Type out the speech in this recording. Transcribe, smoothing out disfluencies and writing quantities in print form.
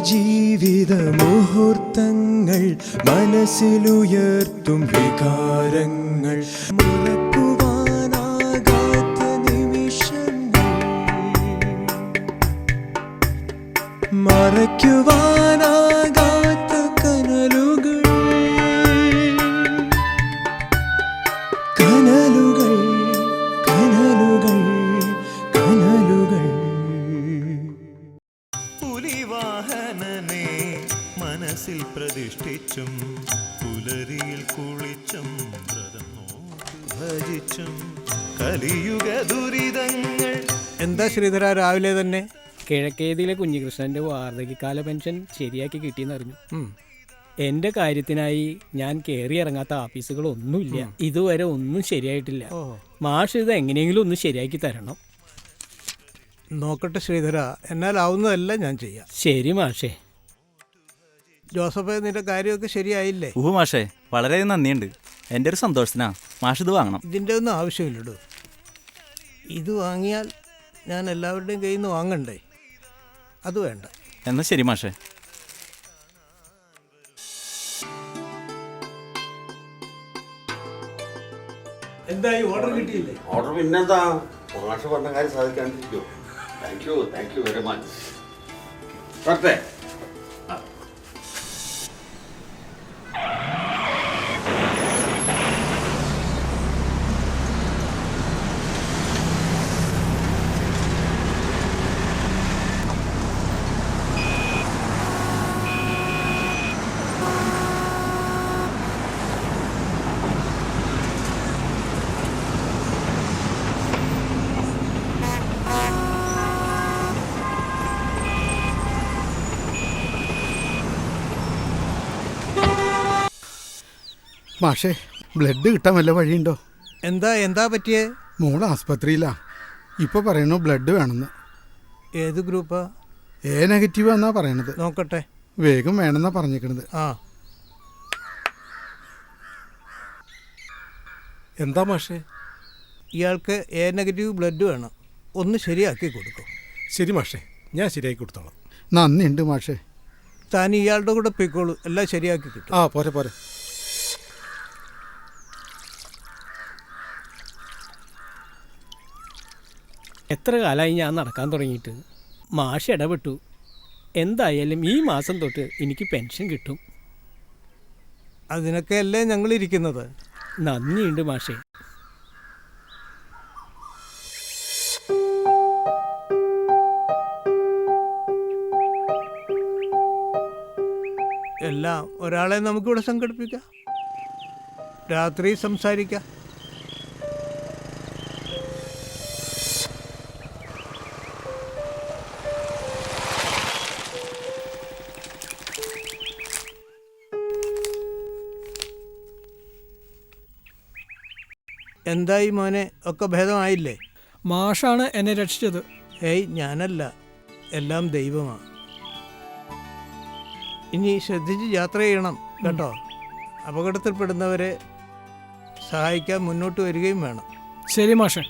ജീവിത മുഹൂർത്തങ്ങൾ മനസ്സിലുയർത്തും വികാരങ്ങൾ മറക്കുവാനാകാത്ത നിമിഷങ്ങൾ മറയ്ക്കുവാനാകാത്ത കനലുകൾ കനലുകൾ കനലുകൾ കനലുകൾ പുലിവാഹനനെ മനസ്സിൽ പ്രതിഷ്ഠിച്ചും പുലരിയിൽ കുളിച്ചും വ്രതം ഭജിച്ചും കലിയുഗ ദുരിതങ്ങൾ. എന്താ ശ്രീധര രാവിലെ തന്നെ? കിഴക്കേതിയിലെ കുഞ്ഞികൃഷ്ണന്റെ വാർദ്ധക്യകാല പെൻഷൻ ശരിയാക്കി കിട്ടിയെന്നറിഞ്ഞു. എന്റെ കാര്യത്തിനായി ഞാൻ കയറി ഇറങ്ങാത്ത ഓഫീസുകളൊന്നുമില്ല. ഇതുവരെ ഒന്നും ശരിയായിട്ടില്ല. മാഷ് ഇത് എങ്ങനെയെങ്കിലും ഒന്ന് ശരിയാക്കി തരണം. നോക്കട്ടെ ശ്രീധര, എന്നാലാവുന്നതല്ല ഞാൻ ചെയ്യാം. ശരി മാഷേ. ജോസഫ്, നിന്റെ കാര്യമൊക്കെ ശരിയായില്ലേ? മാഷേ, വളരെ നന്ദിയുണ്ട്. എൻ്റെ ഒരു സന്തോഷത്തിനാ മാഷ് ഇത് വാങ്ങണം. ഇതിൻ്റെ ഒന്നും ആവശ്യമില്ലടോ. ഇത് വാങ്ങിയാൽ ഞാൻ എല്ലാവരുടെയും കയ്യിൽ നിന്ന് വാങ്ങണ്ടേ? അത് വേണ്ട. എന്നാൽ ശരി മാഷേ. എന്തായി, ഓർഡർ കിട്ടിയില്ലേ? ഓർഡർ പിന്നെന്താ, മാഷ് പറഞ്ഞ കാര്യം സാധിക്കാണ്ടിരിക്കോ? Thank you very much. പറ്റേ മാഷേ, ബ്ലഡ് കിട്ടാൻ വല്ല വഴിയുണ്ടോ? എന്താ പറ്റിയേ? മോൾ ആസ്പത്രിയിലാ. ഇപ്പോൾ പറയണു ബ്ലഡ് വേണമെന്ന്. ഏത് ഗ്രൂപ്പാ? എ നെഗറ്റീവ് എന്നാ പറയണത്. നോക്കട്ടെ. വേഗം വേണമെന്നാ പറഞ്ഞേക്കണത്. എന്താ മാഷേ? ഇയാൾക്ക് എ നെഗറ്റീവ് ബ്ലഡ് വേണം. ഒന്ന് ശരിയാക്കി കൊടുക്കും. ശരി മാഷേ, ഞാൻ ശരിയാക്കി കൊടുത്തോളാം. നന്ദിയുണ്ട് മാഷേ. താൻ ഇയാളുടെ കൂടെ പോയിക്കോളൂ, എല്ലാം ശരിയാക്കി കിട്ടും. പോരെ. എത്ര കാലമായി ഞാൻ നടക്കാൻ തുടങ്ങിയിട്ട്. മാഷ് ഇടപെട്ടു. എന്തായാലും ഈ മാസം തൊട്ട് എനിക്ക് പെൻഷൻ കിട്ടും. അതിനൊക്കെ അല്ലേ ഞങ്ങളിരിക്കുന്നത്. നന്ദിയുണ്ട് മാഷേ. എല്ലാം ഒരാളെ നമുക്കിവിടെ സംഘടിപ്പിക്കാം. രാത്രി സംസാരിക്കാം. എന്തായി മോനെ, ഒക്കെ ഭേദമായില്ലേ? മാഷാണ് എന്നെ രക്ഷിച്ചത്. ഏയ്, ഞാനല്ല, എല്ലാം ദൈവമാണ്. ഇനി ശ്രദ്ധിച്ച് യാത്ര ചെയ്യണം കേട്ടോ. അപകടത്തിൽപ്പെടുന്നവരെ സഹായിക്കാൻ മുന്നോട്ട് വരികയും വേണം. ശരി മാഷേ.